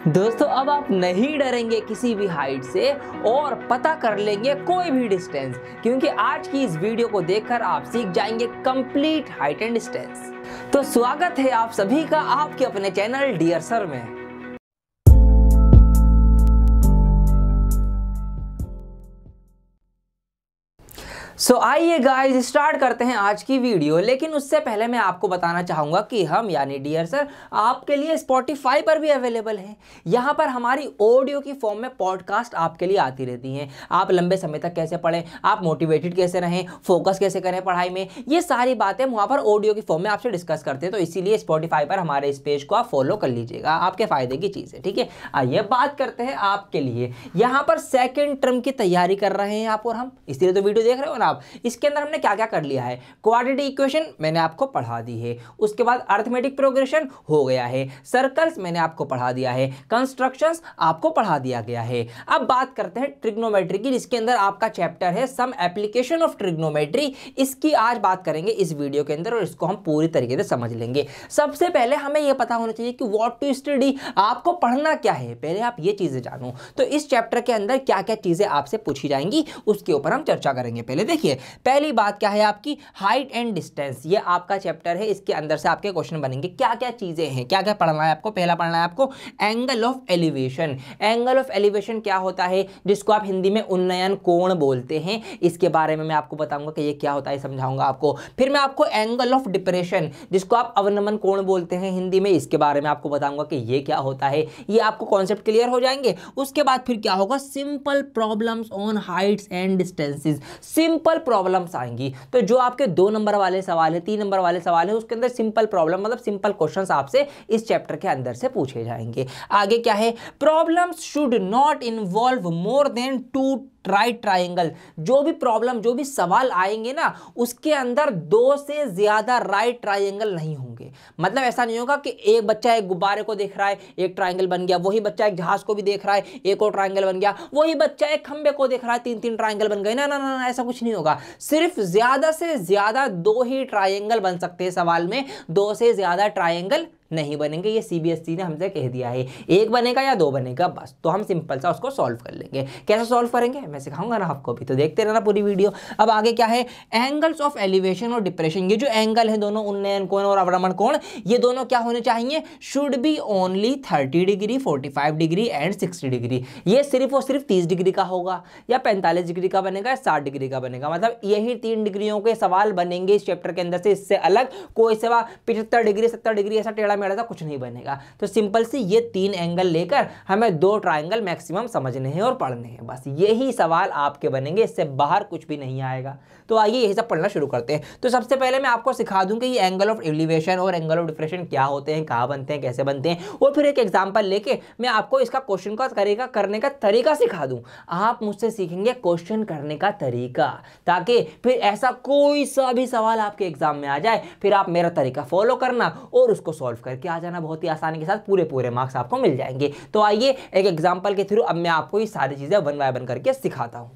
दोस्तों अब आप नहीं डरेंगे किसी भी हाइट से और पता कर लेंगे कोई भी डिस्टेंस, क्योंकि आज की इस वीडियो को देखकर आप सीख जाएंगे कंप्लीट हाइट एंड डिस्टेंस। तो स्वागत है आप सभी का आपके अपने चैनल डियर सर में। आइए गाइस स्टार्ट करते हैं आज की वीडियो। लेकिन उससे पहले मैं आपको बताना चाहूँगा कि हम यानी डियर सर आपके लिए स्पॉटिफाई पर भी अवेलेबल हैं। यहाँ पर हमारी ऑडियो की फॉर्म में पॉडकास्ट आपके लिए आती रहती हैं। आप लंबे समय तक कैसे पढ़ें, आप मोटिवेटेड कैसे रहें, फोकस कैसे करें पढ़ाई में, ये सारी बातें वहाँ पर ऑडियो की फॉर्म में आपसे डिस्कस करते हैं। तो इसीलिए स्पॉटिफाई पर हमारे इस पेज को आप फॉलो कर लीजिएगा, आपके फ़ायदे की चीज़ है। ठीक है, आइए बात करते हैं आपके लिए। यहाँ पर सेकेंड टर्म की तैयारी कर रहे हैं आप और हम, इसीलिए तो वीडियो देख रहे हो ना आप। इसके अंदर हमने क्या क्या कर लिया है, क्वाड्रेटिक इक्वेशन मैंने आपको पढ़ा दी है, उसके बाद अरिथमेटिक प्रोग्रेशन हो गया है, सर्कल्स मैंने आपको पढ़ा दिया है, कंस्ट्रक्शंस आपको पढ़ा दिया गया है। अब बात करते हैं ट्रिग्नोमेट्री की, जिसके अंदर आपका चैप्टर है सम एप्लीकेशन ऑफ ट्रिग्नोमेट्री। इसकी आज बात करेंगे इस वीडियो के अंदर और इसको हम पूरी तरीके से समझ लेंगे। सबसे पहले हमें यह पता होना चाहिए कि व्हाट टू स्टडी, आपको पढ़ना क्या है, पहले आप ये चीजें जानो। तो इस चैप्टर के अंदर क्या क्या चीजें आपसे पूछी जाएंगी उसके ऊपर हम चर्चा करेंगे। पहले देखिए, पहली बात क्या है आपकी हाइट एंड डिस्टेंस। ये आपका चैप्टर है, इसके अंदर से आपके क्वेश्चन बनेंगे। क्या क्या चीजें हैं, क्या क्या पढ़ना है आपको। पहला पढ़ना है आपको angle of elevation. Angle of elevation क्या होता है, जिसको आप हिंदी में उन्नयन कोण बोलते हैं, इसके बारे में मैं आपको बताऊंगा कि ये क्या होता है, समझाऊंगा आपको। फिर मैं आपको एंगल ऑफ डिप्रेशन, जिसको आप अवनमन कोण बोलते हैं हिंदी में, इसके बारे में आपको बताऊंगा कि ये क्या होता है। ये आपको कॉन्सेप्ट क्लियर हो जाएंगे। उसके बाद फिर क्या होगा, simple problems on Heights and distances. Simple problems आएंगी, तो जो आपके 2 नंबर वाले सवाल है, 3 नंबर वाले सवाल है, उसके अंदर सिंपल प्रॉब्लम मतलब सिंपल क्वेश्चंस आपसे इस चैप्टर के अंदर से पूछे जाएंगे। आगे क्या है, problems should not involve more than 2 right triangle. जो भी प्रॉब्लम, जो भी सवाल आएंगे ना, उसके अंदर 2 से ज्यादा राइट ट्राइंगल नहीं होंगे। मतलब ऐसा नहीं होगा कि एक बच्चा एक गुब्बारे को देख रहा है, एक ट्राइंगल बन गया, वही बच्चा एक जहाज को भी देख रहा है, एक और ट्राइंगल बन गया, वही बच्चा एक खंबे को देख रहा है, 3-3 ट्राइंगल बन गए। ना ना ना, ऐसा कुछ नहीं होगा। सिर्फ ज्यादा से ज्यादा 2 ही ट्राइंगल बन सकते हैं सवाल में, 2 से ज्यादा ट्राइंगल नहीं बनेंगे। ये सीबीएसई ने हमसे कह दिया है, 1 बनेगा या 2 बनेगा बस। तो हम सिंपल सा उसको सॉल्व कर लेंगे। कैसे सॉल्व करेंगे मैं सिखाऊंगा ना आपको भी, तो देखते रहना पूरी वीडियो। अब आगे क्या है, एंगल्स ऑफ एलिवेशन और डिप्रेशन। ये जो एंगल है दोनों, उन्नयन कोण और अवनमन कोण, ये दोनों क्या होने चाहिए, should be only 30 degree, 45 degree and 60 degree. ये सिर्फ और सिर्फ 30 डिग्री का होगा, या 45 डिग्री का बनेगा, या 60 डिग्री का बनेगा। मतलब यही 3 डिग्रियों के सवाल बनेंगे इस चैप्टर के अंदर से। इससे अलग कोई सवाल 75 डिग्री, 70 डिग्री ऐसा टेढ़ा मेढ़ा सा कुछ नहीं बनेगा। तो सिंपल सी ये 3 एंगल लेकर हमें 2 ट्राइंगल मैक्सिमम समझने हैं और पढ़ने हैं, बस यही सवाल आपके बनेंगे, इससे बाहर कुछ भी नहीं आएगा। तो आइए यही सब पढ़ना शुरू करते हैं। तो सबसे पहले मैं आपको सिखा दूं कि ये एंगल ऑफ एलिवेशन और एंगल ऑफ डिप्रेशन क्या होते हैं, कहाँ बनते हैं, कैसे बनते हैं, और फिर एक एग्जांपल लेके मैं आपको इसका क्वेश्चन का करने का तरीका सिखा दूं। आप मुझसे सीखेंगे क्वेश्चन करने का तरीका, ताकि फिर ऐसा कोई सा भी सवाल आपके एग्जाम में आ जाए, फिर आप मेरा तरीका फॉलो करना और उसको सॉल्व करके आ जाना। बहुत ही आसानी के साथ पूरे मार्क्स आपको मिल जाएंगे। तो आइए एक एग्जांपल के थ्रू अब मैं आपको ये सारी चीजें 1 बाय 1 करके सिखाता हूं।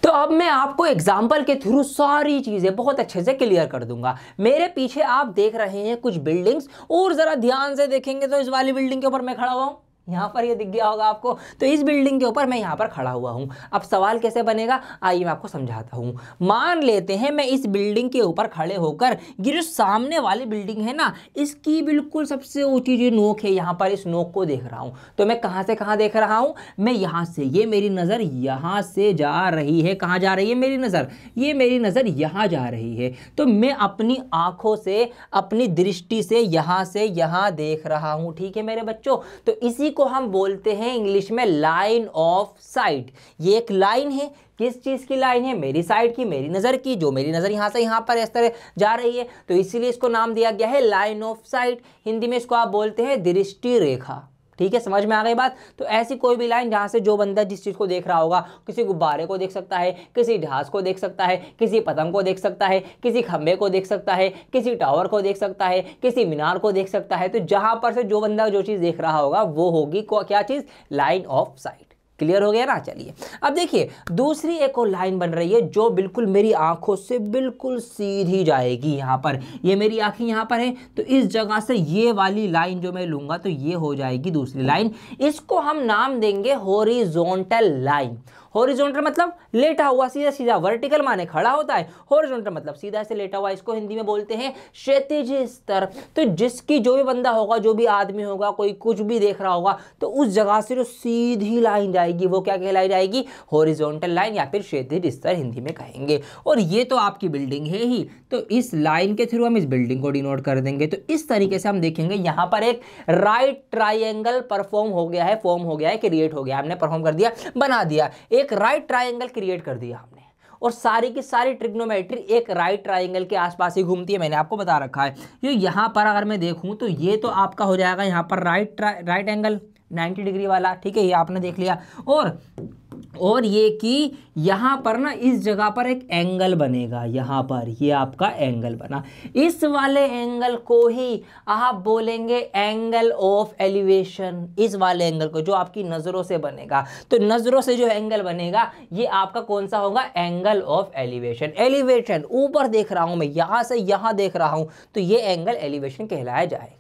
तो अब मैं आपको एग्जाम्पल के थ्रू सारी चीजें बहुत अच्छे से क्लियर कर दूंगा। मेरे पीछे आप देख रहे हैं कुछ बिल्डिंग्स, और जरा ध्यान से देखेंगे तो इस वाली बिल्डिंग के ऊपर मैं खड़ा हुआ हूं, यहाँ पर ये दिख गया होगा आपको। तो इस बिल्डिंग के ऊपर मैं यहाँ पर खड़ा हुआ हूँ। अब सवाल कैसे बनेगा, आइए मैं आपको समझाता हूँ। मान लेते हैं मैं इस बिल्डिंग के ऊपर खड़े होकर, ये जो सामने वाली बिल्डिंग है ना, इसकी बिल्कुल सबसे ऊंची जो नोक है, यहाँ पर इस नोक को देख रहा हूँ। तो मैं कहाँ से कहाँ देख रहा हूँ, मैं यहाँ से, ये मेरी नज़र यहाँ से जा रही है। कहाँ जा रही है मेरी नज़र, ये मेरी नज़र यहाँ जा रही है। तो मैं अपनी आँखों से, अपनी दृष्टि से यहाँ देख रहा हूँ। ठीक है मेरे बच्चों, तो इसी को हम बोलते हैं इंग्लिश में लाइन ऑफ साइट। ये एक लाइन है, किस चीज की लाइन है, मेरी साइड की, मेरी नजर की। जो मेरी नजर यहां से यहां पर इस तरह जा रही है, तो इसीलिए इसको नाम दिया गया है लाइन ऑफ साइट। हिंदी में इसको आप बोलते हैं दृष्टि रेखा। ठीक है, समझ में आ गई बात। तो ऐसी कोई भी लाइन जहां से जो बंदा जिस चीज को देख रहा होगा, किसी गुब्बारे को देख सकता है, किसी जहाज को देख सकता है, किसी पतंग को देख सकता है, किसी खंबे को देख सकता है, किसी टावर को देख सकता है, किसी मीनार को देख सकता है। तो जहां पर से जो बंदा जो चीज देख रहा होगा वो होगी क्या चीज, लाइन ऑफ साइट। क्लियर हो गया ना। चलिए अब देखिए दूसरी एक और लाइन बन रही है जो बिल्कुल मेरी आंखों से बिल्कुल सीधी जाएगी। यहाँ पर ये मेरी आंखें यहाँ पर है तो इस जगह से ये वाली लाइन जो मैं लूंगा तो ये हो जाएगी दूसरी लाइन। इसको हम नाम देंगे हॉरिजॉन्टल लाइन। हॉरिजॉन्टल मतलब लेटा हुआ सीधा सीधा, वर्टिकल माने खड़ा होता है, हॉरिजॉन्टल मतलब सीधा से लेटा हुआ। इसको हिंदी में बोलते हैं क्षैतिज स्तर। तो जिसकी जो भी बंदा होगा, जो भी आदमी होगा, कोई कुछ भी देख रहा होगा तो उस जगह से जो सीधी लाइन जाएगी वो क्या कहलाई जाएगी? हॉरिजॉन्टल लाइन या फिर क्षैतिज स्तर हिंदी में कहेंगे। और ये तो आपकी बिल्डिंग है ही, तो इस लाइन के थ्रू हम इस बिल्डिंग को डिनोट कर देंगे। तो इस तरीके से हम देखेंगे यहाँ पर एक राइट ट्राइंगल परफॉर्म हो गया है, फॉर्म हो गया है, क्रिएट हो गया, हमने परफॉर्म कर दिया, बना दिया, एक राइट ट्राइंगल क्रिएट कर दिया हमने। और सारी की सारी ट्रिग्नोमेट्री एक राइट ट्राइंगल के आसपास ही घूमती है, मैंने आपको बता रखा है। ये यहाँ पर अगर मैं देखूँ तो ये तो आपका हो जाएगा यहाँ पर राइट एंगल 90 डिग्री वाला, ठीक है, ये आपने देख लिया। और ये कि यहाँ पर ना इस जगह पर एक एंगल बनेगा, यहाँ पर ये आपका एंगल बना। इस वाले एंगल को ही आप बोलेंगे एंगल ऑफ एलिवेशन। इस वाले एंगल को जो आपकी नज़रों से बनेगा, तो नज़रों से जो एंगल बनेगा ये आपका कौन सा होगा? Angle of elevation. एलिवेशन ऊपर देख रहा हूँ मैं, यहाँ से यहाँ देख रहा हूँ, तो ये एंगल एलिवेशन कहलाया जाएगा।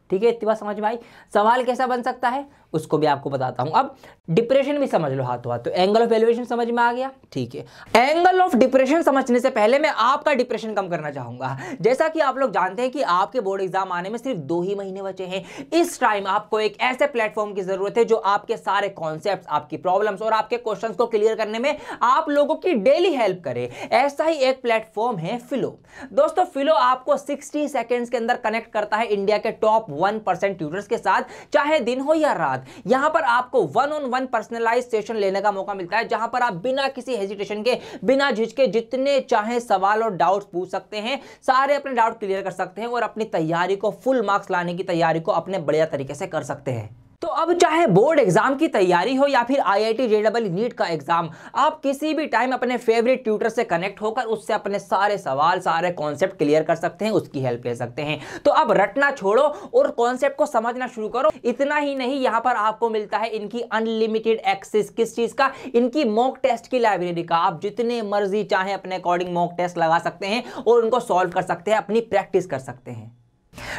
ठीक है, इतनी बात समझ में आई। सवाल कैसा बन सकता है उसको भी आपको बताता हूं। अब डिप्रेशन भी समझ लो हाथों हाथ। तो एंगल ऑफ एलिवेशन समझ में आ गया, ठीक है। एंगल ऑफ डिप्रेशन समझने से पहले मैं आपका डिप्रेशन कम करना चाहूंगा। जैसा कि आप लोग जानते हैं कि आपके बोर्ड एग्जाम आने में सिर्फ 2 ही महीने बचे हैं। इस टाइम आपको एक ऐसे प्लेटफॉर्म की जरूरत है जो आपके सारे कॉन्सेप्ट्स, आपकी प्रॉब्लम्स और आपके क्वेश्चंस को क्लियर करने में आप लोगों की डेली हेल्प करे। ऐसा ही एक प्लेटफॉर्म है फिलो। दोस्तों फिलो आपको 60 सेकेंड्स के अंदर कनेक्ट करता है इंडिया के टॉप 1% ट्यूटर्स के साथ, चाहे दिन हो या रात। यहां पर आपको 1-on-1 पर्सनलाइज सेशन लेने का मौका मिलता है, जहां पर आप बिना किसी हेजिटेशन के, बिना झिझके जितने चाहे सवाल और डाउट्स पूछ सकते हैं, सारे अपने डाउट क्लियर कर सकते हैं और अपनी तैयारी को, फुल मार्क्स लाने की तैयारी को अपने बढ़िया तरीके से कर सकते हैं। तो अब चाहे बोर्ड एग्जाम की तैयारी हो या फिर IIT JEE नीट का एग्जाम, आप किसी भी टाइम अपने फेवरेट ट्यूटर से कनेक्ट होकर उससे अपने सारे सवाल, सारे कॉन्सेप्ट क्लियर कर सकते हैं, उसकी हेल्प ले सकते हैं। तो अब रटना छोड़ो और कॉन्सेप्ट को समझना शुरू करो। इतना ही नहीं, यहां पर आपको मिलता है इनकी अनलिमिटेड एक्सेस। किस चीज का? इनकी मॉक टेस्ट की लाइब्रेरी का। आप जितने मर्जी चाहे अपने अकॉर्डिंग मॉक टेस्ट लगा सकते हैं और उनको सॉल्व कर सकते हैं, अपनी प्रैक्टिस कर सकते हैं।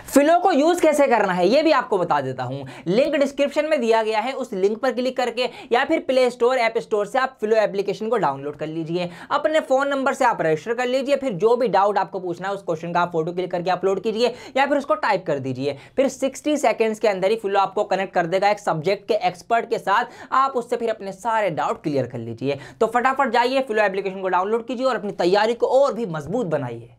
फिलो को यूज कैसे करना है ये भी आपको बता देता हूं। लिंक डिस्क्रिप्शन में दिया गया है, उस लिंक पर क्लिक करके या फिर प्ले स्टोर, ऐप स्टोर से आप फिलो एप्लीकेशन को डाउनलोड कर लीजिए। अपने फोन नंबर से आप रजिस्टर कर लीजिए। फिर जो भी डाउट आपको पूछना है उस क्वेश्चन का आप फोटो क्लिक करके अपलोड कीजिए या फिर उसको टाइप कर दीजिए। फिर 60 सेकेंड्स के अंदर ही फिलो आपको कनेक्ट कर देगा एक सब्जेक्ट के एक्सपर्ट के साथ। आप उससे फिर अपने सारे डाउट क्लियर कर लीजिए। तो फटाफट जाइए, फिलो एप्लीकेशन को डाउनलोड कीजिए और अपनी तैयारी को और भी मजबूत बनाइए।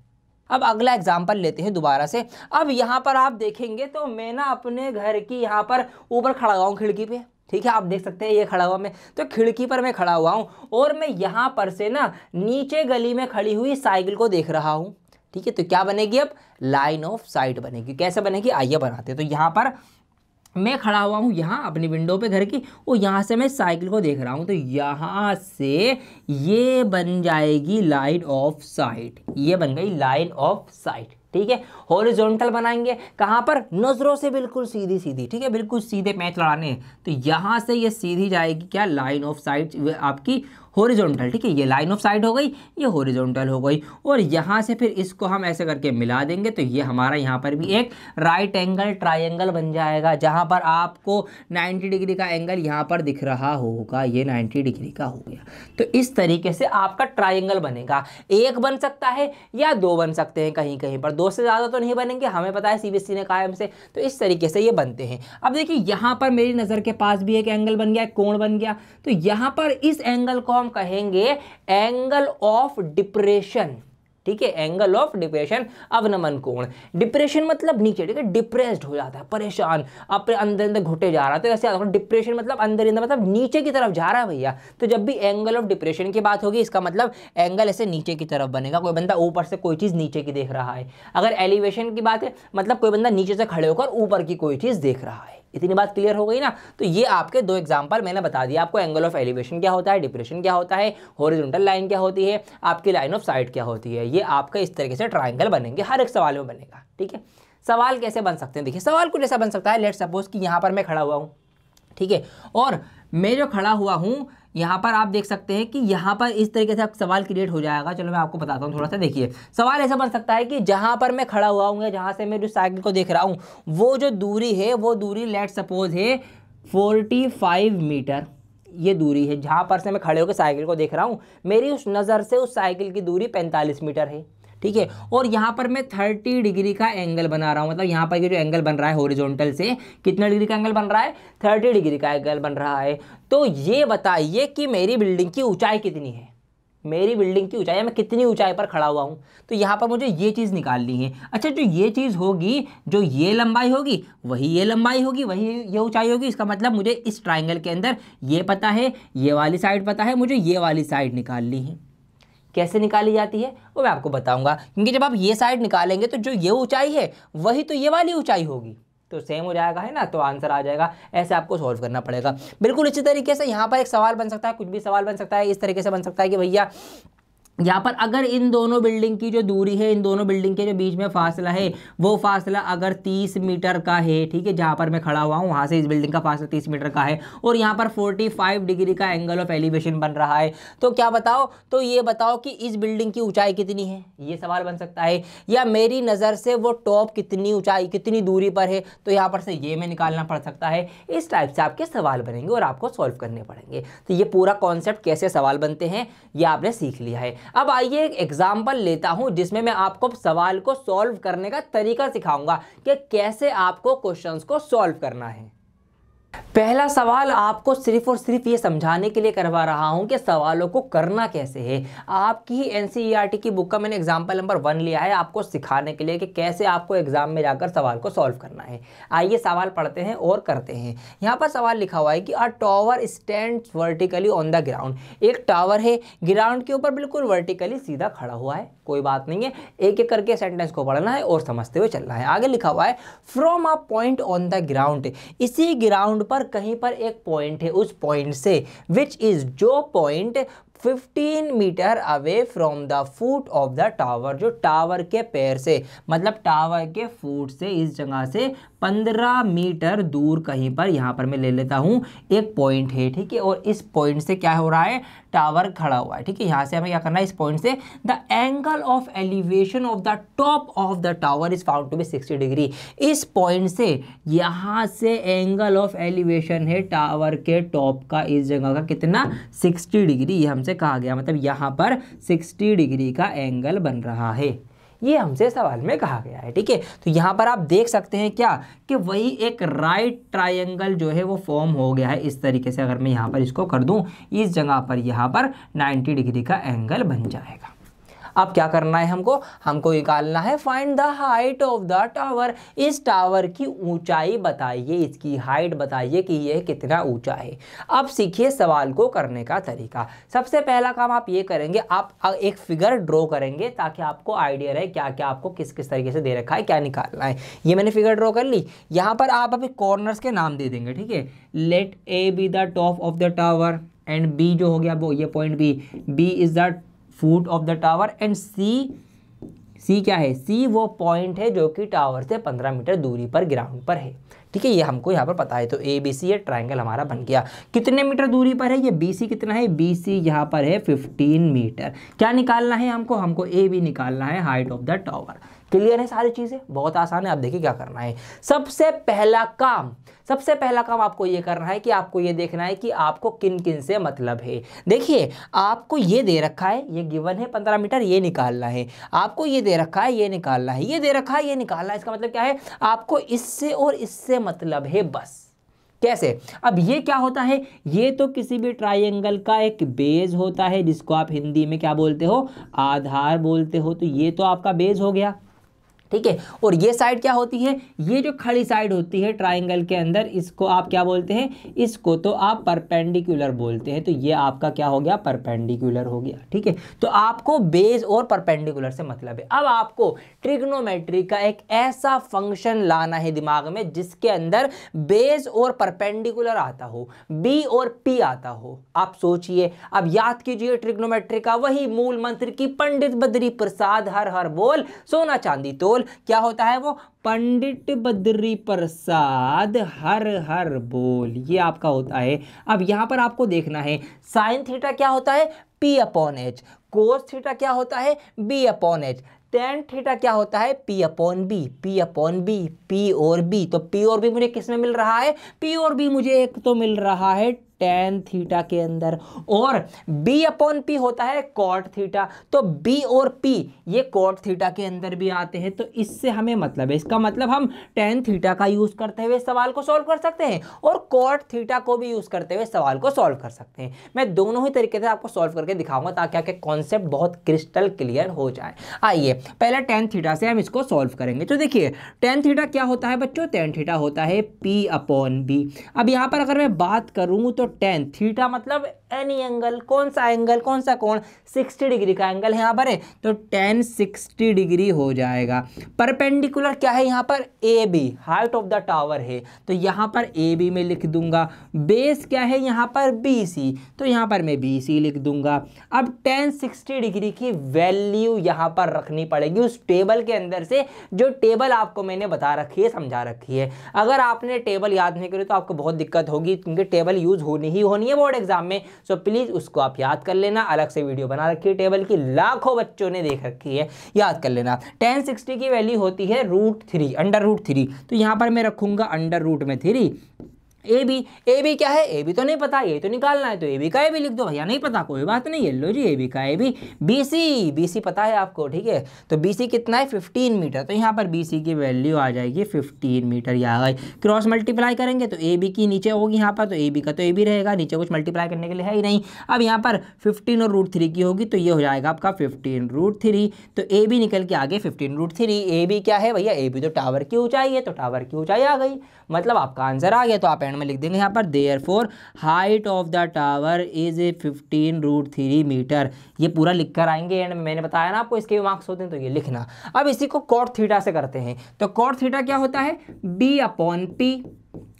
अब अगला एग्जाम्पल लेते हैं दोबारा से। अब यहाँ पर आप देखेंगे तो मैं ना अपने घर की यहाँ पर ऊपर खड़ा हुआ हूँ खिड़की पे, ठीक है, आप देख सकते हैं ये खड़ा हुआ मैं, तो खिड़की पर मैं खड़ा हुआ हूँ और मैं यहाँ पर से ना नीचे गली में खड़ी हुई साइकिल को देख रहा हूँ। ठीक है, तो क्या बनेगी? अब लाइन ऑफ साइट बनेगी। कैसे बनेगी आइए बनाते हैं। तो यहाँ पर मैं खड़ा हुआ हूँ यहाँ अपनी विंडो पे घर की, और यहाँ से मैं साइकिल को देख रहा हूँ, तो यहाँ से ये बन जाएगी लाइन ऑफ साइट। ये बन गई लाइन ऑफ साइट। ठीक है, हॉरिजॉन्टल बनाएंगे कहाँ पर? नजरों से बिल्कुल सीधी सीधी। ठीक है, बिल्कुल सीधे पैच लड़ाने, तो यहाँ से ये सीधी जाएगी क्या? लाइन ऑफ साइट आपकी हॉरिजॉन्टल। ठीक है, ये लाइन ऑफ साइट हो गई, ये हॉरिजॉन्टल हो गई। और यहाँ से फिर इसको हम ऐसे करके मिला देंगे तो ये हमारा यहाँ पर भी एक राइट एंगल ट्राइंगल बन जाएगा, जहाँ पर आपको 90 डिग्री का एंगल यहाँ पर दिख रहा होगा। ये 90 डिग्री का हो गया। तो इस तरीके से आपका ट्राइंगल बनेगा। एक बन सकता है या 2 बन सकते हैं, कहीं कहीं पर 2 से ज़्यादा तो नहीं बनेंगे, हमें पता है CBSE ने कहा है हमसे। तो इस तरीके से ये बनते हैं। अब देखिए यहाँ पर मेरी नज़र के पास भी एक एंगल बन गया, कोण बन गया। तो यहाँ पर इस एंगल को हम कहेंगे एंगल ऑफ डिप्रेशन। ठीक है, एंगल ऑफ डिप्रेशन, अवनमन कोण। डिप्रेशन मतलब नीचे, ठीक है, डिप्रेस्ड हो जाता है, परेशान, अपने अंदर अंदर घुटे जा रहा है, तो ऐसे डिप्रेशन मतलब अंदर अंदर मतलब नीचे की तरफ जा रहा है भैया। तो जब भी एंगल ऑफ डिप्रेशन की बात होगी इसका मतलब एंगल ऐसे नीचे की तरफ बनेगा। कोई बंदा ऊपर से कोई चीज़ नीचे की देख रहा है। अगर एलिवेशन की बात है मतलब कोई बंदा नीचे से खड़े होकर ऊपर की कोई चीज़ देख रहा है। इतनी बात क्लियर हो गई ना। तो ये आपके 2 एग्जांपल मैंने बता दिया आपको। एंगल ऑफ एलिवेशन क्या होता है, डिप्रेशन क्या होता है, हॉरिजॉन्टल लाइन क्या होती है, आपकी लाइन ऑफ साइट क्या होती है। ये आपका इस तरीके से ट्राइंगल बनेंगे, हर एक सवाल में बनेगा। ठीक है, सवाल कैसे बन सकते हैं? देखिए सवाल कुछ ऐसा बन सकता है, लेट्स सपोज कि यहाँ पर मैं खड़ा हुआ हूँ, ठीक है, और मैं जो खड़ा हुआ हूँ यहाँ पर आप देख सकते हैं कि यहाँ पर इस तरीके से आप सवाल क्रिएट हो जाएगा। चलो मैं आपको बताता हूँ थोड़ा सा। देखिए सवाल ऐसा बन सकता है कि जहाँ पर मैं खड़ा हुआ हूँ या जहाँ से मैं जो साइकिल को देख रहा हूँ वो जो दूरी है वो दूरी लेट सपोज है 45 मीटर। ये दूरी है जहाँ पर से मैं खड़े होकर साइकिल को देख रहा हूँ, मेरी उस नज़र से उस साइकिल की दूरी 45 मीटर है। ठीक है, और यहाँ पर मैं 30 डिग्री का एंगल बना रहा हूँ, मतलब यहाँ पर ये जो एंगल बन रहा है हॉरिजॉन्टल से कितना डिग्री का एंगल बन रहा है, 30 डिग्री का एंगल बन रहा है। तो ये बताइए कि मेरी बिल्डिंग की ऊंचाई कितनी है, मेरी बिल्डिंग की ऊंचाई, मैं कितनी ऊंचाई पर खड़ा हुआ हूँ। तो यहाँ पर मुझे ये चीज़ निकालनी है। अच्छा, जो ये चीज़ होगी, जो ये लंबाई होगी वही ये लंबाई होगी, वही ये ऊंचाई होगी। इसका मतलब मुझे इस ट्राइंगल के अंदर ये पता है, ये वाली साइड पता है, मुझे ये वाली साइड निकालनी है। कैसे निकाली जाती है वो मैं आपको बताऊंगा, क्योंकि जब आप ये साइड निकालेंगे तो जो ये ऊंचाई है वही तो ये वाली ऊंचाई होगी, तो सेम हो जाएगा, है ना। तो आंसर आ जाएगा। ऐसे आपको सॉल्व करना पड़ेगा। बिल्कुल इसी तरीके से यहाँ पर एक सवाल बन सकता है, कुछ भी सवाल बन सकता है। इस तरीके से बन सकता है कि भैया यहाँ पर अगर इन दोनों बिल्डिंग की जो दूरी है, इन दोनों बिल्डिंग के जो बीच में फासला है वो फासला अगर 30 मीटर का है, ठीक है, जहाँ पर मैं खड़ा हुआ हूँ वहाँ से इस बिल्डिंग का फासला 30 मीटर का है, और यहाँ पर 45 डिग्री का एंगल ऑफ एलिवेशन बन रहा है, तो क्या बताओ, तो ये बताओ कि इस बिल्डिंग की ऊंचाई कितनी है, ये सवाल बन सकता है। या मेरी नज़र से वो टॉप कितनी ऊंचाई, कितनी दूरी पर है, तो यहाँ पर से ये मैं निकालना पड़ सकता है। इस टाइप से आपके सवाल बनेंगे और आपको सॉल्व करने पड़ेंगे। तो ये पूरा कॉन्सेप्ट कैसे सवाल बनते हैं ये आपने सीख लिया है। अब आइए एक एग्जाम्पल लेता हूं जिसमें मैं आपको सवाल को सॉल्व करने का तरीका सिखाऊंगा कि कैसे आपको क्वेश्चंस को सॉल्व करना है। पहला सवाल आपको सिर्फ और सिर्फ ये समझाने के लिए करवा रहा हूं कि सवालों को करना कैसे है। आपकी एनसीईआरटी की बुक का मैंने एग्जाम्पल नंबर 1 लिया है आपको सिखाने के लिए कि कैसे आपको एग्जाम में जाकर सवाल को सॉल्व करना है। आइए सवाल पढ़ते हैं और करते हैं। यहाँ पर सवाल लिखा हुआ है कि अ tower stands vertically on the ground. एक टावर है, ग्राउंड के ऊपर बिल्कुल वर्टिकली सीधा खड़ा हुआ है। कोई बात नहीं है, एक एक करके सेंटेंस को पढ़ना है और समझते हुए चलना है। आगे लिखा हुआ है from a point on the ground. इसी ग्राउंड पर कहीं पर एक पॉइंट है, उस पॉइंट से विच इज, जो point 15 metre away from the foot of the tower, जो टावर के पैर से, मतलब टावर के फुट से, इस जगह से 15 मीटर दूर कहीं पर, यहाँ पर मैं ले लेता हूँ, एक पॉइंट है, ठीक है। और इस पॉइंट से क्या हो रहा है, टावर खड़ा हुआ है, ठीक है। यहाँ से हमें क्या करना है, इस पॉइंट से the angle of elevation of the top of the tower is found to be 60 degree. इस पॉइंट से, यहाँ से एंगल ऑफ एलिवेशन है टावर के टॉप का, इस जगह का कितना, 60 डिग्री, ये हमसे कहा गया, मतलब यहाँ पर 60 डिग्री का एंगल बन रहा है, ये हमसे सवाल में कहा गया है, ठीक है। तो यहाँ पर आप देख सकते हैं क्या कि वही एक राइट ट्रायंगल जो है वो फॉर्म हो गया है। इस तरीके से अगर मैं यहाँ पर इसको कर दूं, इस जगह पर यहाँ पर 90 डिग्री का एंगल बन जाएगा। अब क्या करना है हमको निकालना है find the height of the tower. इस टावर की ऊंचाई बताइए, इसकी हाइट बताइए कि यह कितना ऊंचा है। अब सीखिए सवाल को करने का तरीका। सबसे पहला काम आप ये करेंगे, आप एक फिगर ड्रॉ करेंगे ताकि आपको आइडिया रहे क्या क्या आपको किस किस तरीके से दे रखा है, क्या निकालना है। ये मैंने फिगर ड्रॉ कर ली। यहाँ पर आप अभी कॉर्नर्स के नाम दे देंगे, ठीक है। Let A be the top of the tower and B जो हो गया वो ये point B is the foot of the tower and C क्या है, सी वो पॉइंट है जो कि टावर से 15 मीटर दूरी पर ग्राउंड पर है, ठीक है। ये हमको यहाँ पर पता है। तो ए बी सी ये ट्राइंगल हमारा बन गया। कितने मीटर दूरी पर है ये, बी सी कितना है, बी सी यहाँ पर है 15 मीटर। क्या निकालना है हमको ए बी निकालना है, height of the tower. Clear है सारी चीज़ें, बहुत आसान है। आप देखिए क्या करना है। सबसे पहला काम आपको ये करना है कि आपको ये देखना है कि आपको किन किन से मतलब है। देखिए आपको ये दे रखा है, ये गिवन है 15 मीटर, ये निकालना है। आपको ये दे रखा है, ये निकालना है। ये दे रखा है, ये निकालना है। इसका मतलब क्या है, आपको इससे और इससे मतलब है, बस। कैसे, अब ये क्या होता है, ये तो किसी भी ट्राइंगल का एक बेस होता है जिसको आप हिंदी में क्या बोलते हो, आधार बोलते हो। तो ये तो आपका बेस हो गया, ठीक है। और ये साइड क्या होती है, ये जो खड़ी साइड होती है ट्राइंगल के अंदर, इसको आप क्या बोलते हैं, इसको तो आप परपेंडिकुलर बोलते हैं। तो ये आपका क्या हो गया, परपेंडिकुलर हो गया, ठीक है। तो आपको बेस और परपेंडिकुलर से मतलब है। अब आपको ट्रिग्नोमेट्री का एक ऐसा फंक्शन लाना है दिमाग में जिसके अंदर बेस और परपेंडिकुलर आता हो, बी और पी आता हो। आप सोचिए, अब याद कीजिए ट्रिग्नोमेट्री का वही मूल मंत्र की पंडित बद्री प्रसाद हर हर बोल, सोना चांदी तोल, बोल क्या होता है वो, पंडित बद्री प्रसाद हर हर बोल, ये आपका होता है। अब यहाँ पर आपको देखना है साइन थीटा क्या होता है, P upon H, cos theta क्या होता है, B upon H, tan theta क्या होता है, P upon B, P upon B, P और B। तो P और B मुझे किस में मिल रहा है, P और B मुझे एक तो मिल रहा है टेन थीटा के अंदर, और B अपॉन P होता है कॉट थीटा। तो B और P ये कॉट थीटा के अंदर भी आते हैं। तो इससे हमें मतलब है, इसका मतलब हम टेन थीटा का यूज करते हुए सवाल को सॉल्व कर सकते हैं और कॉट थीटा को भी यूज करते हुए सवाल को सॉल्व कर सकते हैं। मैं दोनों ही तरीके से आपको सॉल्व करके दिखाऊंगा ताकि आपके कॉन्सेप्ट बहुत क्रिस्टल क्लियर हो जाए। आइए पहले टेन थीटा से हम इसको सॉल्व करेंगे। तो देखिए टेन थीटा क्या होता है बच्चों, टेन थीटा होता है P अपॉन बी। अब यहाँ पर अगर मैं बात करूँ तो टेन थीटा मतलब एनी एंगल, कौन सा एंगल, कौन सा कोण, 60 डिग्री का एंगल यहाँ पर है, तो टेन 60 डिग्री हो जाएगा। परपेंडिकुलर क्या है यहाँ पर, A B, height of the tower है तो यहाँ पर ए बी में लिख दूंगा। बेस क्या है यहाँ पर, बी सी, तो यहाँ पर मैं बी सी लिख दूंगा। अब टेन 60 डिग्री की वैल्यू यहाँ पर रखनी पड़ेगी उस टेबल के अंदर से, जो टेबल आपको मैंने बता रखी है, समझा रखी है। अगर आपने टेबल याद नहीं करी तो आपको बहुत दिक्कत होगी, क्योंकि टेबल यूज होनी ही होनी है बोर्ड एग्जाम में। सो प्लीज उसको आप याद कर लेना, अलग से वीडियो बना रखी है टेबल की, लाखों बच्चों ने देख रखी है, याद कर लेना। टेन 60 की वैल्यू होती है √3, अंडर रूट 3, तो यहाँ पर मैं रखूंगा अंडर रूट में 3। ए बी क्या है, ए बी तो नहीं पता, ये तो निकालना है, तो ए बी का ए बी लिख दो भैया, नहीं पता कोई बात नहीं है, लो जी ए बी का ए बी। बी सी पता है आपको, ठीक है, तो बी सी कितना है 15 मीटर, तो यहाँ पर बी सी की वैल्यू आ जाएगी 15 मीटर, ये आ गई। क्रॉस मल्टीप्लाई करेंगे तो ए बी की नीचे होगी यहाँ पर, तो ए बी का तो ए बी रहेगा, नीचे कुछ मल्टीप्लाई करने के लिए है ही नहीं। अब यहाँ पर 15 और √3 की होगी तो ये हो जाएगा आपका 15 √3, तो ए बी निकल के आगे 15 √3। ए बी क्या है भैया, ए बी तो टावर की ऊंचाई है, तो टावर की ऊंचाई आ गई, मतलब आपका आंसर आ गया। तो आप एंड में लिख देंगे यहाँ पर therefore height of the tower is 15 √3 metre, ये पूरा लिख कर आएंगे एंड में। मैंने बताया ना आपको इसके भी मार्क्स होते हैं, तो ये लिखना। अब इसी को कॉट थीटा से करते हैं, तो कॉट थीटा क्या होता है, B अपॉन P।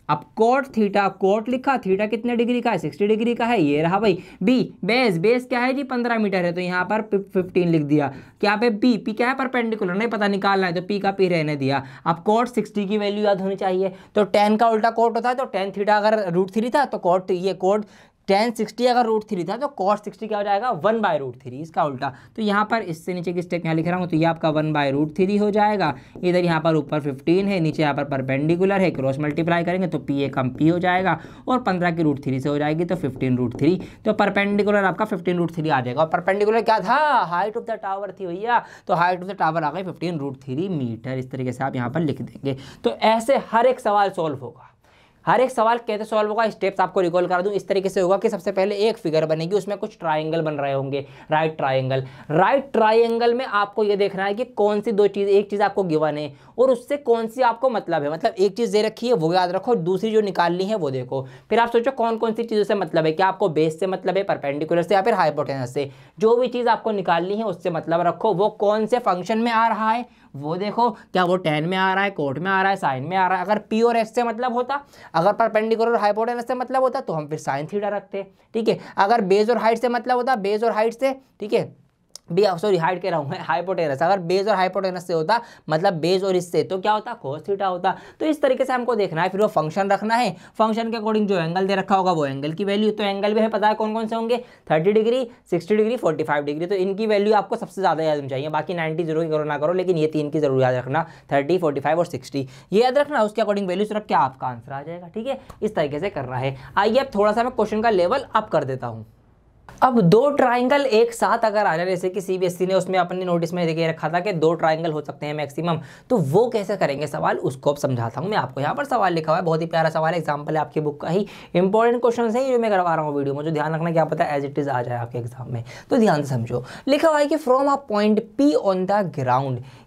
अब कोट थीटा, कोट लिखा, थीटा कितने डिग्री का है, 60 डिग्री का है, ये रहा भाई। बी बेस क्या है जी, 15 मीटर है, तो यहाँ पर 15 लिख दिया। क्या पे पी क्या है, परपेंडिकुलर, नहीं पता निकालना है, तो पी का पी रहने दिया। अब कोट 60 की वैल्यू याद होनी चाहिए, तो 10 का उल्टा कोट होता है, तो 10 थीटा अगर √3 था तो कोट, ये कोट 10 60 अगर √3 था तो cos 60 क्या हो जाएगा, 1/√3, इसका उल्टा। तो यहाँ पर इससे नीचे की स्टेप यहाँ लिख रहा हूँ, तो ये आपका 1/√3 हो जाएगा। इधर यहाँ पर ऊपर 15 है, नीचे यहाँ पर परपेंडिकुलर है, क्रॉस मल्टीप्लाई करेंगे तो पी ए कम पी हो जाएगा, और 15 की √3 से हो जाएगी तो 15 √3, तो परपेंडिकुलर आपका 15 √3 आ जाएगा। और परपेंडिकुलर क्या था, हाइट ऑफ द टावर थी भैया, तो हाइट ऑफ द टावर आ गई 15 √3 मीटर। इस तरीके से आप यहाँ पर लिख देंगे। तो ऐसे हर एक सवाल सॉल्व होगा, हर एक सवाल कैसे सॉल्व होगा, स्टेप्स आपको रिकॉल करा दूं। इस तरीके से होगा कि सबसे पहले एक फिगर बनेगी, उसमें कुछ ट्रायंगल बन रहे होंगे, राइट ट्रायंगल में आपको ये देखना है कि कौन सी दो चीज़, एक चीज़ आपको गिवन है और उससे कौन सी आपको मतलब है, मतलब एक चीज़ दे रखी है वो याद रखो, दूसरी जो निकालनी है वो देखो। फिर आप सोचो कौन कौन सी चीज़ों से मतलब है, क्या आपको बेस से मतलब है, परपेंडिकुलर से, या फिर हाइपोटेनस से। जो भी चीज़ आपको निकालनी है उससे मतलब रखो, वो कौन से फंक्शन में आ रहा है वो देखो, क्या वो tan में आ रहा है, कोट में आ रहा है, साइन में आ रहा है। अगर P और S से मतलब होता, अगर परपेंडिकुलर और हाइपोटेनस से मतलब होता तो हम फिर साइन थीटा रखते, ठीक है। अगर बेस और हाइट से मतलब होता, बेस और हाइट से, ठीक है, हाइट कह रहा हूँ मैं, हाइपोटेनस, अगर बेस और हाइपोटेनस से होता मतलब बेस और इससे, तो क्या होता, कोस थीटा होता। तो इस तरीके से हमको देखना है। फिर वो फंक्शन रखना है, फंक्शन के अकॉर्डिंग जो एंगल दे रखा होगा वो एंगल की वैल्यू, तो एंगल भी है पता है कौन कौन से होंगे, 30 डिग्री, 60 डिग्री, 45 डिग्री, तो इनकी वैल्यू आपको सबसे ज़्यादा याद होनी चाहिए। बाकी 90 जरूर करो ना करो, लेकिन ये तीन की जरूर याद रखना, 30, 45 और 60, ये याद रखना। उसके अकॉर्डिंग वैल्यूज रख के आपका आंसर आ जाएगा, ठीक है। इस तरीके से करना है। आइए अब थोड़ा सा मैं क्वेश्चन का लेवल अप कर देता हूँ। अब दो ट्राइंगल एक साथ अगर आ जाए, जैसे कि सीबीएसई ने उसमें अपने नोटिस में देखे रखा था कि 2 ट्राइंगल हो सकते हैं मैक्सिमम, तो वो कैसे करेंगे सवाल, उसको अब समझाता हूँ मैं आपको। यहाँ पर सवाल लिखा हुआ है, बहुत ही प्यारा सवाल है, एग्जाम्पल है आपकी बुक का ही, इंपॉर्टेंट क्वेश्चन है जो मैं करवा रहा हूँ वीडियो में, जो ध्यान रखना क्या पता है एज इट इज आ जाए आपके एग्जाम में, तो ध्यान से समझो। लिखा हुआ है कि from a point P on the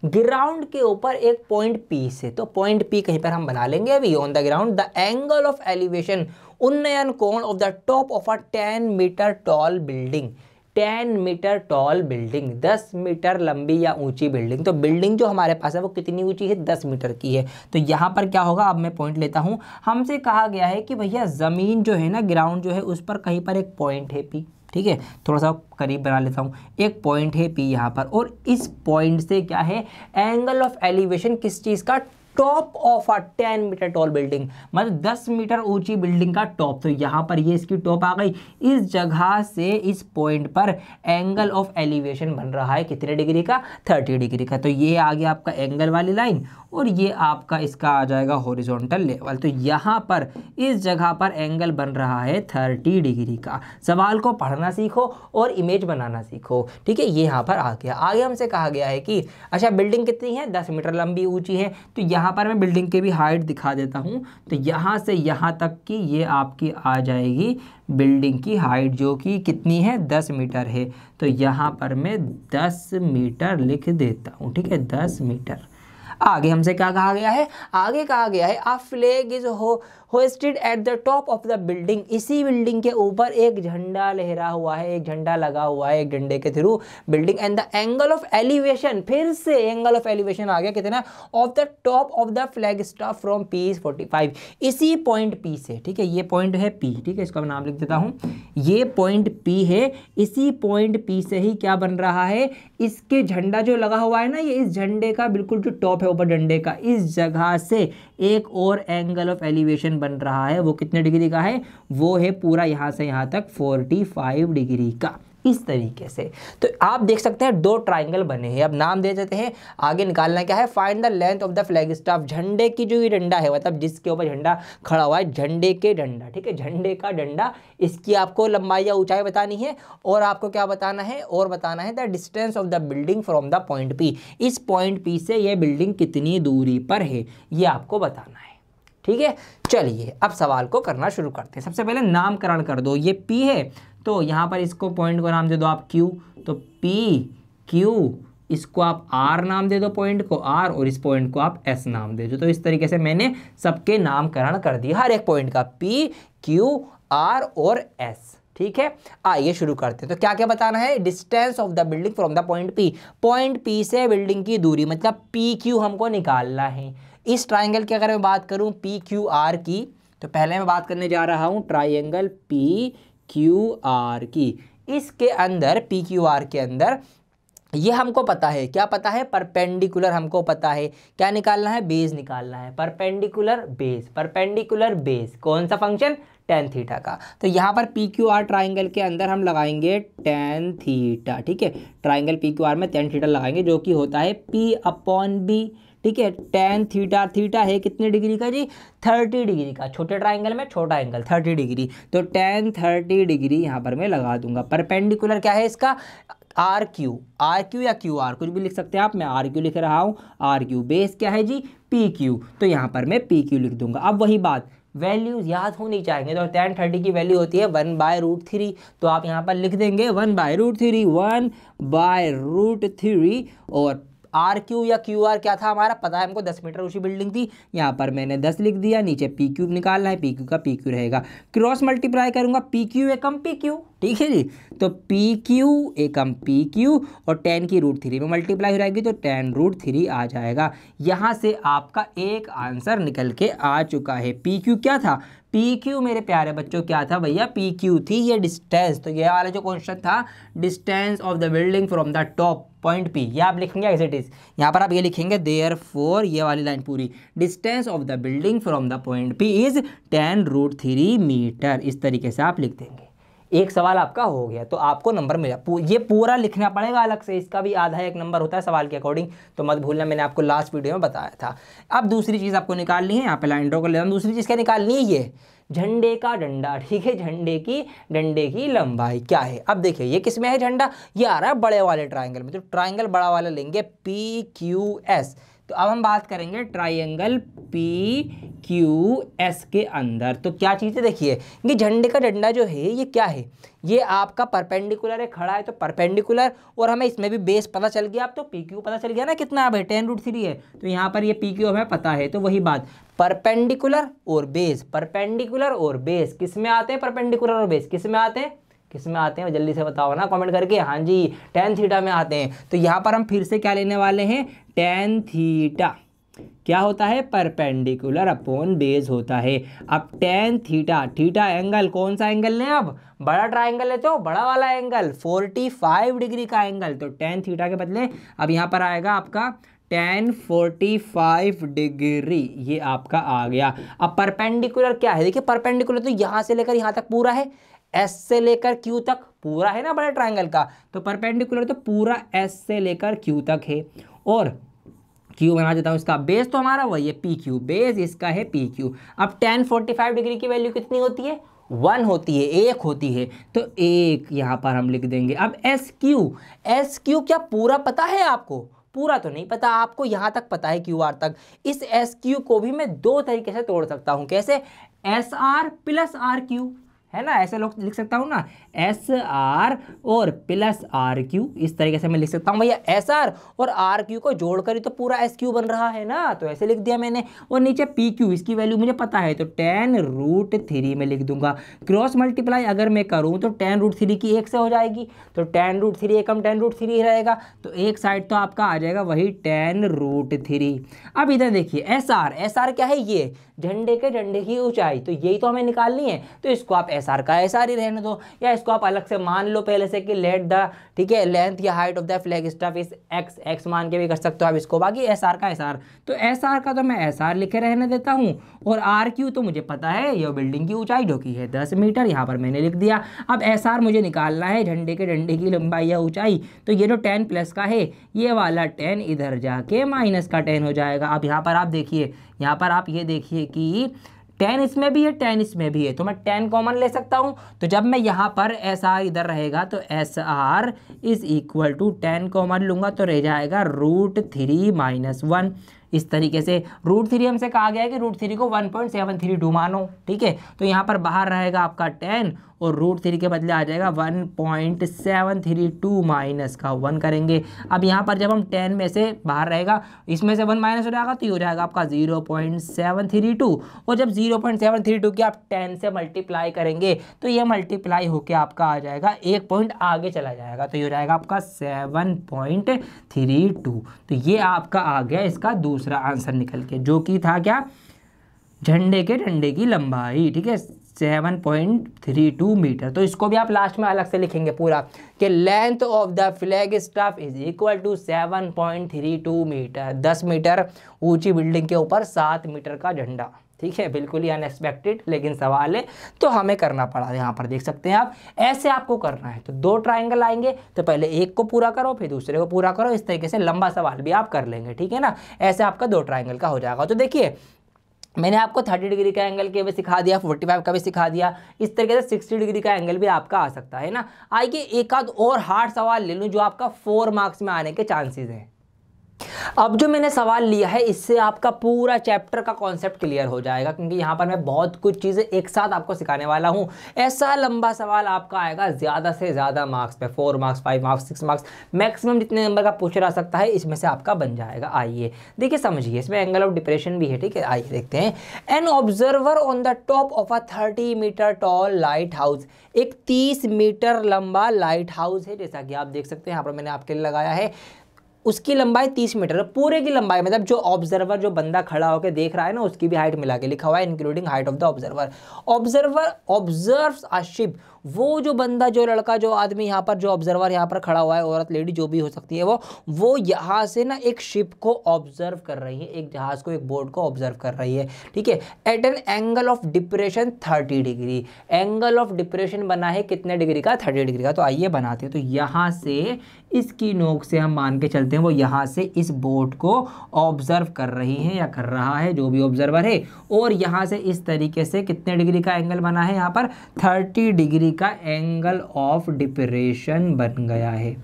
ground के ऊपर एक पॉइंट P से, तो पॉइंट P कहीं पर हम बना लेंगे अभी, on the ground the angle of elevation, उन्नयन कोण of the top of a 10 metre tall building, 10 metre tall building, 10 metre लंबी या ऊंची बिल्डिंग। तो बिल्डिंग जो हमारे पास है वो कितनी ऊंची है, 10 मीटर की है। तो यहाँ पर क्या होगा, अब मैं पॉइंट लेता हूँ। हमसे कहा गया है कि भैया ज़मीन जो है ना, ग्राउंड जो है उस पर कहीं पर एक पॉइंट है P, ठीक है, थोड़ा सा करीब बना लेता हूँ। एक पॉइंट है P यहाँ पर, और इस पॉइंट से क्या है, एंगल ऑफ एलिवेशन किस चीज़ का, top of a 10 metre tall building, मतलब 10 मीटर ऊंची बिल्डिंग का टॉप। तो यहाँ पर ये इसकी टॉप आ गई। इस जगह से इस पॉइंट पर एंगल ऑफ एलिवेशन बन रहा है कितने डिग्री का, 30 डिग्री का। तो ये आ गया आपका एंगल वाली लाइन, और ये आपका इसका आ जाएगा हॉरिजॉन्टल लेवल। तो यहाँ पर इस जगह पर एंगल बन रहा है 30 डिग्री का। सवाल को पढ़ना सीखो और इमेज बनाना सीखो, ठीक है। ये यहाँ पर आ गया। आगे हमसे कहा गया है कि अच्छा बिल्डिंग कितनी है, 10 मीटर लंबी ऊंची है। तो यहाँ पर मैं बिल्डिंग की भी हाइट दिखा देता हूँ। तो यहाँ से यहाँ तक की ये आपकी आ जाएगी बिल्डिंग की हाइट, जो कि कितनी है, 10 मीटर है। तो यहाँ पर मैं 10 मीटर लिख देता हूँ, ठीक है, 10 मीटर। आगे हमसे क्या कहा गया है, आगे कहा गया है a flag is hosted at the top of the building. इसी बिल्डिंग के ऊपर एक झंडा लहरा हुआ है, एक झंडा लगा हुआ है, एक झंडे के through building. And the angle of elevation, फिर से एंगल ऑफ एलिवेशन आ गया कितना, of the top of the flag staff from P is 45। इसी पॉइंट P से, ठीक है, ये पॉइंट है P, ठीक है, इसका मैं नाम लिख देता हूँ। ये पॉइंट P है, इसी पॉइंट P से ही क्या बन रहा है, इसके झंडा जो लगा हुआ है ना, ये इस झंडे का बिल्कुल जो टॉप है ऊपर झंडे का, इस जगह से एक और एंगल ऑफ एलिवेशन बन रहा है। वो कितने डिग्री का है, वो है पूरा यहाँ से यहाँ तक 45 डिग्री का। इस तरीके से तो आप देख सकते हैं दो ट्राइंगल बने हैं। अब नाम दे देते हैं। आगे निकालना क्या है, find the length of the flag staff. झंडे की जो ये डंडा है, मतलब जिसके ऊपर झंडा खड़ा हुआ है, झंडे के डंडा, ठीक है, झंडे का डंडा, इसकी आपको लंबाई या ऊंचाई बतानी है। और आपको क्या बताना है, और बताना है the distance of the building from the point P। इस पॉइंट P से ये बिल्डिंग कितनी दूरी पर है, ये आपको बताना है, ठीक है। चलिए अब सवाल को करना शुरू करते हैं। सबसे पहले नामकरण कर दो। ये P है, तो यहाँ पर इसको पॉइंट को नाम दे दो आप Q। तो P Q, इसको आप R नाम दे दो, पॉइंट को R, और इस पॉइंट को आप S नाम दे दो। तो इस तरीके से मैंने सबके नामकरण कर दिया, हर एक पॉइंट का, P Q R और S, ठीक है। आइए शुरू करते हैं। तो क्या क्या बताना है, distance of the building from the point P। Point P से बिल्डिंग की दूरी, मतलब PQ हमको निकालना है। इस ट्राइंगल की अगर मैं बात करूं PQR की, तो पहले मैं बात करने जा रहा हूं ट्राइंगल PQR की। इसके अंदर PQR के अंदर ये हमको पता है, क्या पता है, परपेंडिकुलर हमको पता है। क्या निकालना है, बेस निकालना है, परपेंडिकुलर बेस। परपेंडिकुलर बेस कौन सा फंक्शन, tan थीटा का। तो यहाँ पर PQR ट्राइंगल के अंदर हम लगाएंगे tan थीटा, ठीक है। ट्राइंगल PQR में tan थीटा लगाएंगे, जो कि होता है P/B, ठीक है। tan थीटा, थीटा है कितने डिग्री का जी, 30 डिग्री का। छोटे ट्राइंगल में छोटा एंगल 30 डिग्री, तो tan 30 डिग्री यहाँ पर मैं लगा दूंगा। परपेंडिकुलर क्या है इसका, RQ या QR, कुछ भी लिख सकते हैं आप। मैं RQ लिख रहा हूँ, RQ। बेस क्या है जी, PQ, तो यहाँ पर मैं PQ लिख दूंगा। अब वही बात, वैल्यूज याद होनी चाहिए। तो tan 30 की वैल्यू होती है 1/√3, तो आप यहाँ पर लिख देंगे 1/√3, 1/√3। और RQ या QR क्या था हमारा, पता है हमको, 10 मीटर ऊंची बिल्डिंग थी। यहाँ पर मैंने 10 लिख दिया। नीचे PQ निकालना है, PQ का PQ रहेगा, क्रॉस मल्टीप्लाई करूंगा, PQ एकम PQ, ठीक है जी। तो PQ एकम PQ, और tan की √3 में मल्टीप्लाई हो जाएगी, तो tan√3 आ जाएगा। यहाँ से आपका एक आंसर निकल के आ चुका है। PQ क्या था, PQ मेरे प्यारे बच्चों क्या था भैया, PQ थी ये डिस्टेंस। तो ये वाला जो क्वेश्चन था, distance of the building from the top point P, ये आप लिखेंगे एज इट इज। यहाँ पर आप ये लिखेंगे देयरफॉर, ये वाली लाइन पूरी, distance of the building from the point P is tan√3 metre. इस तरीके से आप लिख देंगे। एक सवाल आपका हो गया, तो आपको नंबर मिला। ये पूरा लिखना पड़ेगा अलग से, इसका भी आधा एक नंबर होता है सवाल के अकॉर्डिंग, तो मत भूलना, मैंने आपको लास्ट वीडियो में बताया था। अब दूसरी चीज़ आपको निकालनी है, यहाँ पे लाइन ड्रॉ कर लेता हूँ। दूसरी चीज़ क्या निकालनी है, ये झंडे का डंडा, ठीक है, डंडे की लंबाई क्या है। अब देखिए ये किस में है झंडा, ये आ रहा है बड़े वाले ट्राइंगल में। तो ट्राइंगल बड़ा वाला लेंगे PQS। तो अब हम बात करेंगे ट्राइंगल PQS के अंदर। तो क्या चीज़ है, देखिए ये झंडे का डंडा जो है ये क्या है, ये आपका परपेंडिकुलर है, खड़ा है, तो परपेंडिकुलर। और हमें इसमें भी बेस पता चल गया, अब तो PQ पता चल गया ना कितना, अब है tan√3 है। तो यहाँ पर ये PQ हमें पता है। तो वही बात, परपेंडिकुलर और बेस, परपेंडिकुलर और बेस किस में आते हैं, परपेंडिकुलर और बेस किस में आते हैं, किस में आते हैं, जल्दी से बताओ ना कमेंट करके। हाँ जी, tan थीटा में आते हैं। तो यहाँ पर हम फिर से क्या लेने वाले हैं, tan थीटा, क्या होता है, परपेंडिकुलर अपॉन बेस होता है। अब टेन थीटा, थीटा एंगल कौन सा एंगल लें, अब बड़ा ट्राइंगल है तो बड़ा वाला एंगल 45 डिग्री का एंगल, तो टेन थीटा के बदले अब यहाँ पर आएगा आपका टेन 45 डिग्री, ये आपका आ गया। अब परपेंडिकुलर क्या है, देखिए परपेंडिकुलर तो यहाँ से लेकर यहाँ तक पूरा है, एस से लेकर क्यू तक पूरा है ना बड़े ट्राइंगल का, तो परपेंडिकुलर तो पूरा एस से लेकर क्यू तक है। और क्यू बना देता हूँ, इसका बेस तो हमारा वही है पी क्यू, बेस इसका है पी क्यू। अब टेन 45 डिग्री की वैल्यू कितनी होती है, 1 होती है, 1 होती है, तो 1 यहाँ पर हम लिख देंगे। अब एस क्यू क्या पूरा पता है आपको, पूरा तो नहीं पता आपको, यहाँ तक पता है क्यू आर तक। इस एस क्यू को भी मैं दो तरीके से तोड़ सकता हूँ, कैसे, S R plus R Q, है ना, ऐसे लोग लिख सकता हूँ ना, एस आर और प्लस आर क्यू, इस तरीके से मैं लिख सकता हूँ भैया। एस आर और आर क्यू को जोड़कर ही तो पूरा एस क्यू बन रहा है ना, तो ऐसे लिख दिया मैंने। और नीचे पी क्यू, इसकी वैल्यू मुझे पता है, तो टेन√3 में लिख दूंगा। क्रॉस मल्टीप्लाई अगर मैं करूँ तो टेन√3 की 1 से हो जाएगी, तो टेन√3 एकम टेन√3 ही रहेगा, तो एक साइड तो आपका आ जाएगा वही टेन√3। अब इधर देखिए एस आर क्या है, ये झंडे की ऊंचाई, तो यही तो हमें निकालनी है, तो इसको आप एस आर का एस आर ही रहने दो, या इसको आप अलग से मान लो पहले से कि लेट द, ठीक है, लेंथ या height of the flag staff इस एक्स मान के भी कर सकते हो आप इसको, बाकी एस आर का एस आर, तो एस आर का तो मैं एस आर लिखे रहने देता हूँ। और आर क्यू तो मुझे पता है, यह बिल्डिंग की ऊंचाई जो कि है 10 मीटर, यहाँ पर मैंने लिख दिया। अब एस आर मुझे निकालना है झंडे की लंबाई या ऊंचाई, तो ये जो 10 प्लस का है, ये वाला 10 इधर जाके माइनस का 10 हो जाएगा। अब यहाँ पर आप देखिए, यहाँ पर आप ये देखिए कि 10 इसमें भी है 10 इसमें भी है, तो मैं 10 कॉमन ले सकता हूँ, तो जब मैं यहाँ पर एस आर इधर रहेगा तो S R is equal to 10 common लूँगा तो रह जाएगा √3 - 1। इस तरीके से √3 हमसे कहा गया है कि √3 को 1.732 मानो, ठीक है, तो यहाँ पर बाहर रहेगा आपका 10 और √3 के बदले आ जाएगा 1.732 माइनस का 1 करेंगे। अब यहाँ पर जब हम 10 में से बाहर रहेगा, इसमें से 1 माइनस हो जाएगा, तो ये हो जाएगा आपका 0.732, और जब 0.732 की आप 10 से मल्टीप्लाई करेंगे तो ये मल्टीप्लाई होके आपका आ जाएगा 1 पॉइंट आगे चला जाएगा, तो ये हो जाएगा आपका 7.32। तो ये आपका आ गया इसका दूसरा आंसर निकल के, जो कि था क्या, झंडे की लंबाई, ठीक है, 7.32 मीटर। तो इसको भी आप लास्ट में अलग से लिखेंगे पूरा कि length of the flagstaff is equal to 7.32 metre. 10 metre ऊंची बिल्डिंग के ऊपर 7 मीटर का झंडा, ठीक है, बिल्कुल ही अनएक्सपेक्टेड, लेकिन सवाल है तो हमें करना पड़ा। यहाँ पर देख सकते हैं आप, ऐसे आपको करना है, तो दो ट्राइंगल आएंगे, तो पहले एक को पूरा करो फिर दूसरे को पूरा करो, इस तरीके से लंबा सवाल भी आप कर लेंगे, ठीक है ना। ऐसे आपका दो ट्राइंगल का हो जाएगा। तो देखिए मैंने आपको 30 डिग्री का एंगल के भी सिखा दिया, 45 का भी सिखा दिया, इस तरीके से 60 डिग्री का एंगल भी आपका आ सकता है ना। आइए एक आध और हार्ड सवाल ले लूँ जो आपका 4 मार्क्स में आने के चांसेस हैं। अब जो मैंने सवाल लिया है इससे आपका पूरा चैप्टर का कॉन्सेप्ट क्लियर हो जाएगा, क्योंकि यहाँ पर मैं बहुत कुछ चीज़ें एक साथ आपको सिखाने वाला हूँ। ऐसा लंबा सवाल आपका आएगा ज़्यादा से ज़्यादा मार्क्स पे, 4 मार्क्स 5 मार्क्स 6 मार्क्स मैक्सिमम जितने नंबर का पूछ रहा सकता है इसमें से आपका बन जाएगा। आइए देखिए समझिए, इसमें एंगल ऑफ डिप्रेशन भी है, ठीक है। आइए देखते हैं। An observer on the top of a 30 metre tall lighthouse, एक 30 मीटर लंबा लाइट हाउस है, जैसा कि आप देख सकते हैं यहाँ पर मैंने आपके लिए लगाया है। उसकी लंबाई 30 मीटर है, पूरे की लंबाई, मतलब जो ऑब्जर्वर, जो बंदा खड़ा होकर देख रहा है ना, उसकी भी हाइट मिला के लिखा हुआ है, including height of the observer. Observer observes a ship, वो जो बंदा, जो लड़का, जो आदमी यहाँ पर, जो ऑब्जर्वर यहाँ पर खड़ा हुआ है, औरत लेडी जो भी हो सकती है वो यहाँ से ना एक शिप को ऑब्जर्व कर रही है, एक जहाज को, एक बोट को ऑब्जर्व कर रही है, ठीक है। At an angle of depression 30 degree, angle of depression बना है कितने डिग्री का, 30 डिग्री का। तो आइए बनाते हैं। तो यहाँ से इसकी नोक से हम मान के चलते हैं वो यहाँ से इस बोट को ऑब्जर्व कर रही है या कर रहा है, जो भी ऑब्जर्वर है, और यहाँ से इस तरीके से कितने डिग्री का एंगल बना है, यहाँ पर 30 डिग्री का एंगल ऑफ डिप्रेशन बन गया है,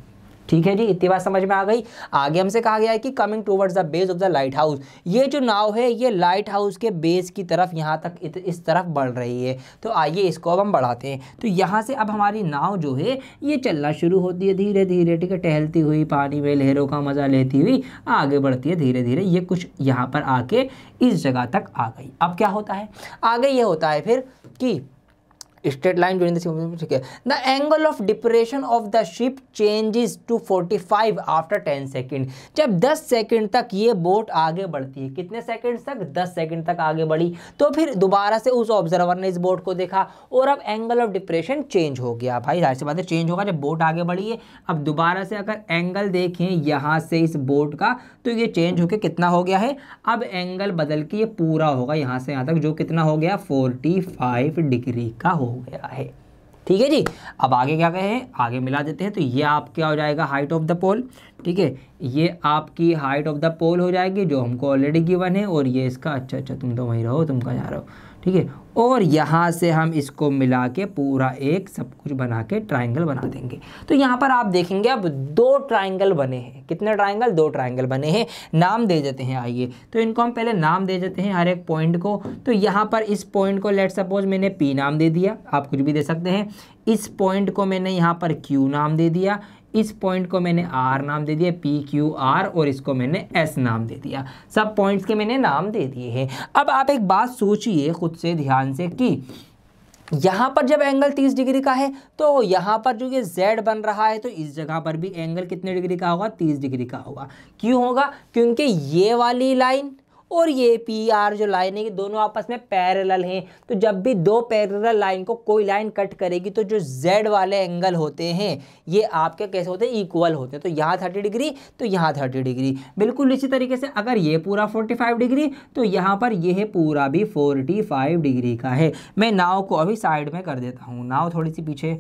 ठीक है जी। इतनी बात समझ में आ गई। आगे हमसे कहा गया है कि coming towards the base of the light house, ये जो नाव है ये लाइट हाउस के बेस की तरफ यहाँ तक इस तरफ बढ़ रही है। तो आइए इसको अब हम बढ़ाते हैं। तो यहाँ से अब हमारी नाव जो है ये चलना शुरू होती है धीरे धीरे, ठीक है, टहलती हुई, पानी में लहरों का मजा लेती हुई आगे बढ़ती है धीरे धीरे। ये कुछ यहाँ पर आके इस जगह तक आ गई। अब क्या होता है, आगे ये होता है फिर कि स्ट्रेट लाइन जोड़िंग ठीक है। The angle of depression of the ship changes to 45 after 10 second. जब 10 सेकेंड तक ये बोट आगे बढ़ती है, कितने सेकेंड तक, 10 सेकेंड तक आगे बढ़ी, तो फिर दोबारा से उस ऑब्जर्वर ने इस बोट को देखा और अब एंगल ऑफ डिप्रेशन चेंज हो गया। भाई जाहिर सी बात है चेंज होगा जब बोट आगे बढ़ी है। अब दोबारा से अगर एंगल देखें यहाँ से इस बोट का, तो ये चेंज होकर कितना हो गया है, अब एंगल बदल के ये पूरा होगा यहाँ से यहाँ तक, जो कितना हो गया 45 डिग्री का हो गया है। ठीक है जी। अब आगे क्या कहें, आगे मिला देते हैं। तो ये आप क्या हो जाएगा, हाइट ऑफ द पोल। ठीक है, ये आपकी हाइट ऑफ द पोल हो जाएगी जो हमको ऑलरेडी गिवन है, और ये इसका अच्छा तुम तो वहीं रहो, तुम कहाँ जा रहे हो। ठीक है, और यहाँ से हम इसको मिला के पूरा एक सब कुछ बना के ट्राइंगल बना देंगे। तो यहाँ पर आप देखेंगे अब 2 ट्राइंगल बने हैं। कितने ट्राइंगल, 2 ट्राइंगल बने हैं। नाम दे देते हैं, आइए तो इनको हम पहले नाम दे देते हैं हर एक पॉइंट को। तो यहाँ पर इस पॉइंट को लेट सपोज मैंने पी नाम दे दिया, आप कुछ भी दे सकते हैं। इस पॉइंट को मैंने यहाँ पर क्यू नाम दे दिया, इस पॉइंट को मैंने आर नाम दे दिया, पी क्यू आर, और इसको मैंने एस नाम दे दिया। सब पॉइंट्स के मैंने नाम दे दिए हैं। अब आप एक बात सोचिए खुद से ध्यान से कि यहाँ पर जब एंगल 30 डिग्री का है, तो यहाँ पर जो ये Z बन रहा है, तो इस जगह पर भी एंगल कितने डिग्री का होगा, 30 डिग्री का होगा। क्यों होगा, क्योंकि ये वाली लाइन और ये PR जो लाइन है, ये दोनों आपस में पैरेलल हैं। तो जब भी 2 पैरेलल लाइन को कोई लाइन कट करेगी, तो जो Z वाले एंगल होते हैं ये आपके कैसे होते हैं, इक्वल होते हैं। तो यहाँ 30 डिग्री, तो यहाँ 30 डिग्री। बिल्कुल इसी तरीके से अगर ये पूरा 45 डिग्री, तो यहाँ पर यह पूरा भी 45 डिग्री का है। मैं नाव को अभी साइड में कर देता हूँ, नाव थोड़ी सी पीछे,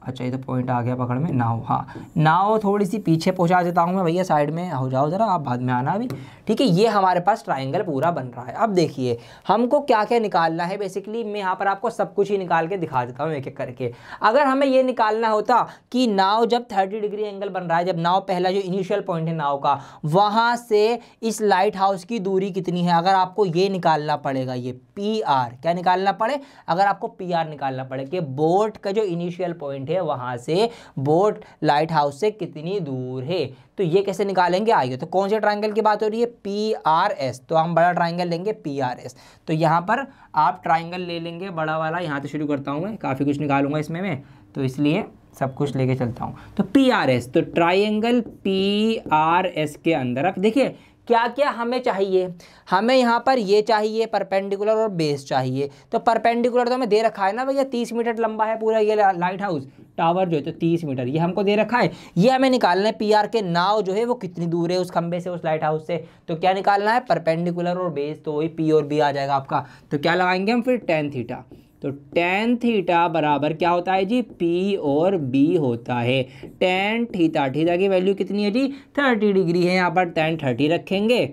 अच्छा ये तो पॉइंट आ गया पकड़ में, नाव, हाँ नाव थोड़ी सी पीछे पहुंचा देता हूँ मैं, भैया साइड में हो जाओ ज़रा, आप बाद में आना अभी। ठीक है, ये हमारे पास ट्राइंगल पूरा बन रहा है। अब देखिए हमको क्या क्या निकालना है। बेसिकली मैं यहाँ पर आपको सब कुछ ही निकाल के दिखा देता हूँ एक एक करके। अगर हमें ये निकालना होता कि नाव जब 30 डिग्री एंगल बन रहा है, जब नाव पहला जो इनिशियल पॉइंट है नाव का, वहाँ से इस लाइट हाउस की दूरी कितनी है, अगर आपको ये निकालना पड़ेगा, ये PR, क्या निकालना पड़े, अगर आपको PR निकालना पड़े कि बोट का जो इनिशियल पॉइंट है वहाँ से बोट लाइट हाउस से कितनी दूर है, तो ये कैसे निकालेंगे, आइए। तो कौन से ट्राइंगल की बात हो रही है, PRS, तो हम बड़ा ट्राइंगल लेंगे PRS। तो यहाँ पर आप ट्राइंगल ले लेंगे बड़ा वाला, यहाँ से शुरू करता हूँ मैं, काफ़ी कुछ निकालूंगा इसमें मैं, तो इसलिए सब कुछ लेके चलता हूँ। तो PRS, तो ट्राइंगल PRS के अंदर अब देखिए क्या क्या हमें चाहिए। हमें यहाँ पर ये चाहिए परपेंडिकुलर और बेस चाहिए। तो परपेंडिकुलर तो हमें दे रखा है ना भैया, 30 मीटर लंबा है पूरा ये लाइट हाउस टावर जो है, तो 30 मीटर ये हमको दे रखा है। ये हमें निकालना है PR के नाव जो है वो कितनी दूर है उस खंबे से, उस लाइट हाउस से। तो क्या निकालना है, परपेंडिकुलर और बेस, तो वही P और B आ जाएगा आपका। तो क्या लगाएंगे हम फिर, tan थीटा। तो tan थीटा बराबर क्या होता है जी, P और B होता है। tan थीटा, थीटा की वैल्यू कितनी है जी, 30 डिग्री है। यहाँ पर tan 30 रखेंगे।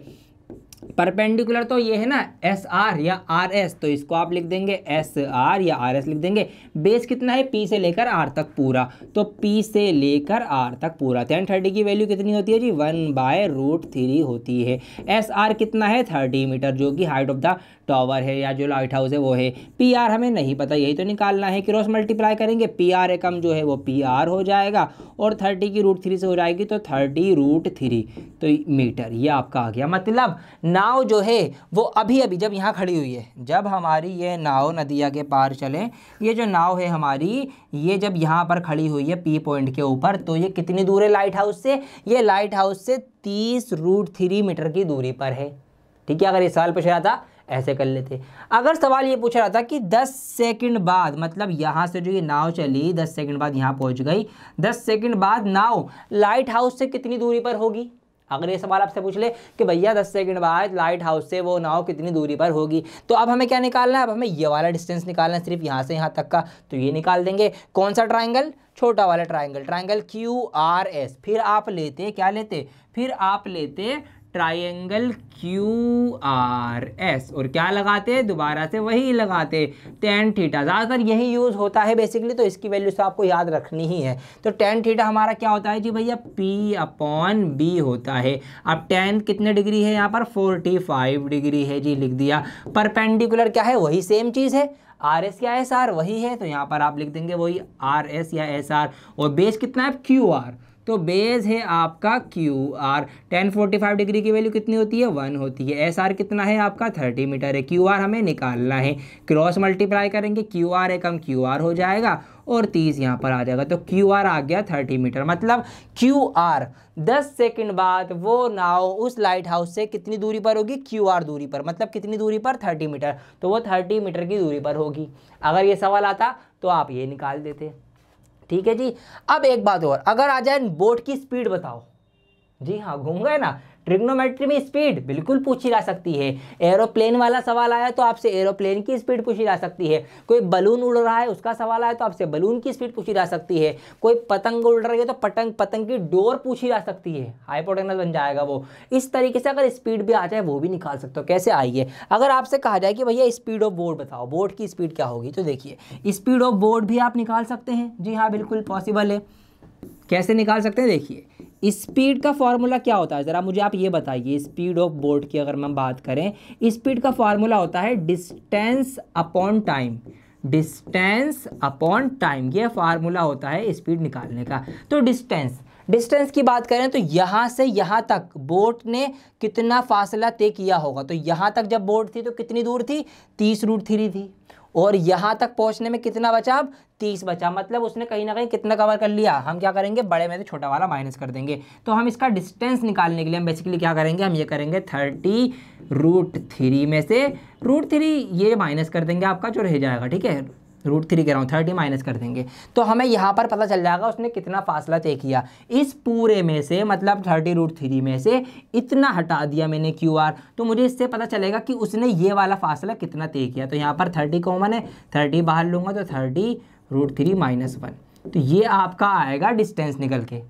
परपेंडिकुलर तो ये है ना SR या RS, तो इसको आप लिख देंगे SR या RS लिख देंगे। बेस कितना है, P से लेकर R तक पूरा, तो P से लेकर R तक पूरा। tan 30 की वैल्यू कितनी होती है जी, 1/√3 होती है। SR कितना है, 30 मीटर, जो कि हाइट ऑफ द टावर है या जो लाइट हाउस है वो है। PR हमें नहीं पता, यही तो निकालना है। क्रॉस मल्टीप्लाई करेंगे, PR एकम जो है वो PR हो जाएगा, और 30 की √3 से हो जाएगी, तो 30√3 तो मीटर, ये आपका आ गया। मतलब नाव जो है वो अभी अभी जब यहाँ खड़ी हुई है, जब हमारी ये नाव नदिया के पार चले, ये जो नाव है हमारी, ये जब यहाँ पर खड़ी हुई है P पॉइंट के ऊपर, तो ये कितनी दूर है लाइट हाउस से, ये लाइट हाउस से 30√3 मीटर की दूरी पर है। ठीक है, अगर ये सवाल पूछ रहा था ऐसे कर लेते। अगर सवाल ये पूछ रहा था कि 10 सेकंड बाद, मतलब यहाँ से जो ये नाव चली 10 सेकंड बाद यहाँ पहुँच गई, 10 सेकंड बाद नाव लाइट हाउस से कितनी दूरी पर होगी, अगर ये सवाल आपसे पूछ ले कि भैया 10 सेकंड बाद लाइट हाउस से वो नाव कितनी दूरी पर होगी, तो अब हमें क्या निकालना है, अब हमें ये वाला डिस्टेंस निकालना है, सिर्फ यहाँ से यहाँ तक का। तो ये निकाल देंगे। कौन सा ट्राइंगल, छोटा वाला ट्राइंगल, ट्राइंगल QRS। फिर आप लेते, क्या लेते, फिर आप लेते ट्राइंगल QRS, और क्या लगाते, दोबारा से वही लगाते tan थीटा। ज़्यादातर यही यूज़ होता है बेसिकली, तो इसकी वैल्यू से आपको याद रखनी ही है। तो tan थीटा हमारा क्या होता है जी भैया, P/B होता है। अब tan कितने डिग्री है यहाँ पर, 45 डिग्री है जी, लिख दिया। परपेंडिकुलर क्या है, वही सेम चीज़ है, RS या SR वही है, तो यहाँ पर आप लिख देंगे वही RS या SR। और बेस कितना है, QR, तो बेस है आपका क्यू आर। tan 45 डिग्री की वैल्यू कितनी होती है 1 होती है। एस आर कितना है आपका 30 मीटर है। क्यू आर हमें निकालना है, क्रॉस मल्टीप्लाई करेंगे, क्यू आर एक कम क्यू आर हो जाएगा और 30 यहाँ पर आ जाएगा। तो क्यू आर आ गया 30 मीटर। मतलब क्यू आर 10 सेकंड बाद वो नाव उस लाइट हाउस से कितनी दूरी पर होगी, क्यू आर दूरी पर। मतलब कितनी दूरी पर 30 मीटर, तो वो 30 मीटर की दूरी पर होगी। अगर ये सवाल आता तो आप ये निकाल देते। ठीक है जी। अब एक बात और, अगर आ जाए बोट की स्पीड बताओ, जी हाँ घूम गए ना, ट्रिग्नोमेट्री में स्पीड बिल्कुल पूछी जा सकती है। एरोप्लेन वाला सवाल आया तो आपसे एरोप्लेन की स्पीड पूछी जा सकती है। कोई बलून उड़ रहा है उसका सवाल आया तो आपसे बलून की स्पीड पूछी जा सकती है। कोई पतंग उड़ रही है तो पतंग की डोर पूछी जा सकती है, हाइपोटेनस बन जाएगा वो। इस तरीके से अगर स्पीड भी आ जाए वो भी निकाल सकते हो। कैसे आइए, अगर आपसे कहा जाए कि भैया स्पीड ऑफ बोट बताओ, बोट की स्पीड क्या होगी, तो देखिए स्पीड ऑफ बोट भी आप निकाल सकते हैं। जी हाँ बिल्कुल पॉसिबल है। कैसे निकाल सकते हैं, देखिए स्पीड का फॉर्मूला क्या होता है, ज़रा मुझे आप ये बताइए। स्पीड ऑफ बोट की अगर हम बात करें, स्पीड का फॉर्मूला होता है distance upon time. Distance upon time ये फार्मूला होता है स्पीड निकालने का। तो डिस्टेंस की बात करें तो यहाँ से यहाँ तक बोट ने कितना फासला तय किया होगा। तो यहाँ तक जब बोट थी तो कितनी दूर थी, 30√3 थी। और यहाँ तक पहुँचने में कितना बचा, अब 30 बचा। मतलब उसने कहीं ना कहीं कितना कवर कर लिया। हम क्या करेंगे, बड़े में से छोटा वाला माइनस कर देंगे। तो हम इसका डिस्टेंस निकालने के लिए हम बेसिकली क्या करेंगे, हम ये करेंगे 30√3 में से √3 ये माइनस कर देंगे आपका जो रह जाएगा। ठीक है, √3 कह रहा हूँ, 30 माइनस कर देंगे तो हमें यहाँ पर पता चल जाएगा उसने कितना फासला तय किया। इस पूरे में से मतलब 30√3 में से इतना हटा दिया मैंने क्यू आर, तो मुझे इससे पता चलेगा कि उसने ये वाला फासला कितना तय किया। तो यहाँ पर 30 कॉमन है, 30 बाहर लूँगा तो 30√3 - 1, तो ये आपका आएगा डिस्टेंस निकल के।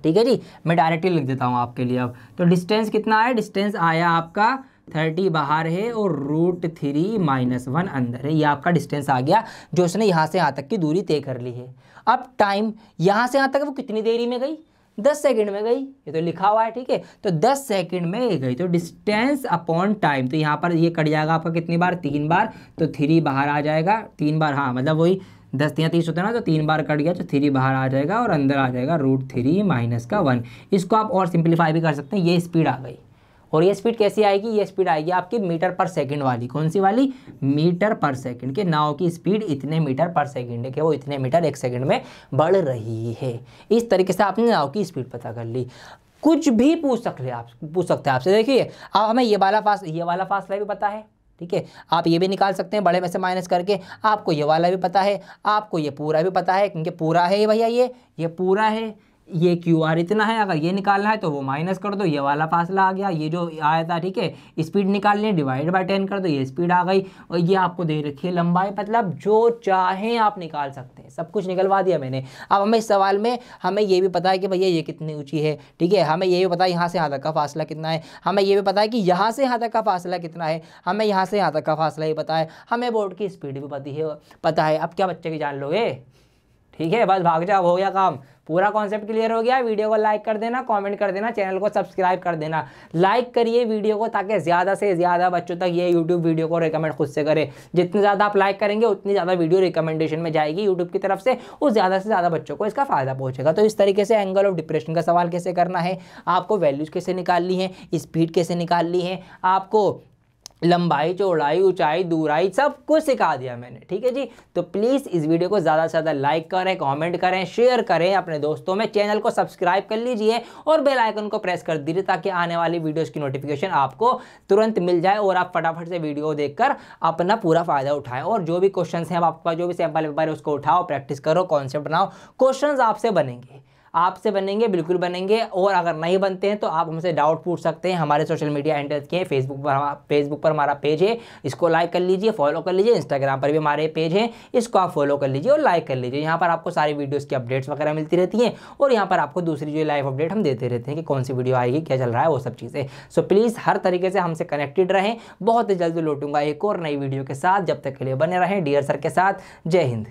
ठीक है जी, मैं डायरेक्टली लिख देता हूँ आपके लिए अब। तो डिस्टेंस कितना आया, डिस्टेंस आया आपका 30 बाहर है और √3 - 1 अंदर है। ये आपका डिस्टेंस आ गया जो उसने यहाँ से यहाँ तक की दूरी तय कर ली है। अब टाइम यहाँ से यहाँ तक वो कितनी देरी में गई, 10 सेकंड में गई, ये तो लिखा हुआ है। ठीक है, तो 10 सेकंड में गई। तो डिस्टेंस अपॉन टाइम, तो यहाँ पर ये कट जाएगा आपका कितनी बार, 3 बार। तो 3 बाहर आ जाएगा, 3 बार, हाँ मतलब वही 10 या 30 होता है ना, तो 3 बार कट गया तो 3 बाहर आ जाएगा और अंदर आ जाएगा √3 - 1। इसको आप और सिंप्लीफाई भी कर सकते हैं। ये स्पीड आ गई। और ये स्पीड कैसी आएगी, ये स्पीड आएगी आपकी मीटर पर सेकंड वाली। कौन सी वाली, मीटर पर सेकंड। के नाव की स्पीड इतने मीटर पर सेकंड है कि वो इतने मीटर 1 सेकंड में बढ़ रही है। इस तरीके से आपने नाव की स्पीड पता कर ली। कुछ भी पूछ सकते हैं आपसे। देखिए अब हमें ये वाला फासला भी पता है। ठीक है, आप ये भी निकाल सकते हैं बड़े में से माइनस करके। आपको ये वाला भी पता है, आपको ये पूरा भी पता है, क्योंकि पूरा है भैया, ये पूरा है, ये क्यू आर इतना है। अगर ये निकालना है तो वो माइनस कर दो, ये वाला फासला आ गया, ये जो आया था। ठीक है, स्पीड निकालनी है, डिवाइड बाय 10 कर दो, ये स्पीड आ गई। और ये आपको दे रखी है लंबाई। मतलब जो चाहें आप निकाल सकते हैं, सब कुछ निकलवा दिया मैंने। अब हमें इस सवाल में हमें ये भी पता है कि भैया ये कितनी ऊंची है। ठीक है, हमें ये भी पता है यहाँ से यहाँ तक का फासला कितना है। हमें ये भी पता है कि यहाँ से यहाँ तक का फासला कितना है। हमें यहाँ से यहाँ तक का फासला ही पता है। हमें बोर्ड की स्पीड भी पता है। अब क्या बच्चे की जान लोगे। ठीक है, बस भाग जाओ, हो गया काम। पूरा कॉन्सेप्ट क्लियर हो गया। वीडियो को लाइक कर देना, कमेंट कर देना, चैनल को सब्सक्राइब कर देना। लाइक करिए वीडियो को ताकि ज़्यादा से ज़्यादा बच्चों तक ये यूट्यूब वीडियो को रिकमेंड खुद से करे। जितने ज़्यादा आप लाइक करेंगे उतनी ज़्यादा वीडियो रिकमेंडेशन में जाएगी यूट्यूब की तरफ से, और ज़्यादा से ज़्यादा बच्चों को इसका फ़ायदा पहुँचेगा। तो इस तरीके से एंगल ऑफ डिप्रेशन का सवाल कैसे करना है, आपको वैल्यूज़ कैसे निकालनी है, स्पीड कैसे निकालनी है, आपको लंबाई, चौड़ाई, ऊंचाई, दूराई, सब कुछ सिखा दिया मैंने। ठीक है जी, तो प्लीज़ इस वीडियो को ज़्यादा से ज़्यादा लाइक करें, कमेंट करें, शेयर करें अपने दोस्तों में। चैनल को सब्सक्राइब कर लीजिए और बेल आइकन को प्रेस कर दीजिए ताकि आने वाली वीडियोस की नोटिफिकेशन आपको तुरंत मिल जाए और आप फटाफट से वीडियो देखकर अपना पूरा फ़ायदा उठाएं। और जो भी क्वेश्चन हैं, आपका जो भी सैम्पल पेपर है उसको उठाओ, प्रैक्टिस करो, कॉन्सेप्ट बनाओ। क्वेश्चन आपसे बनेंगे, बिल्कुल बनेंगे। और अगर नहीं बनते हैं तो आप हमसे डाउट पूछ सकते हैं। हमारे सोशल मीडिया हैंडल्स के हैं, फेसबुक पर हमारा पेज है, इसको लाइक कर लीजिए, फॉलो कर लीजिए। इंस्टाग्राम पर भी हमारे पेज है, इसको आप फॉलो कर लीजिए और लाइक कर लीजिए। यहाँ पर आपको सारी वीडियोज़ की अपडेट्स वगैरह मिलती रहती हैं और यहाँ पर आपको दूसरी जो लाइव अपडेट हम देते रहते हैं कि कौन सी वीडियो आएगी, क्या चल रहा है, वो सब चीज़ें। सो प्लीज़ हर तरीके से हमसे कनेक्टेड रहें। बहुत जल्द लौटूंगा एक और नई वीडियो के साथ। जब तक के लिए बने रहें डियर सर के साथ। जय हिंद।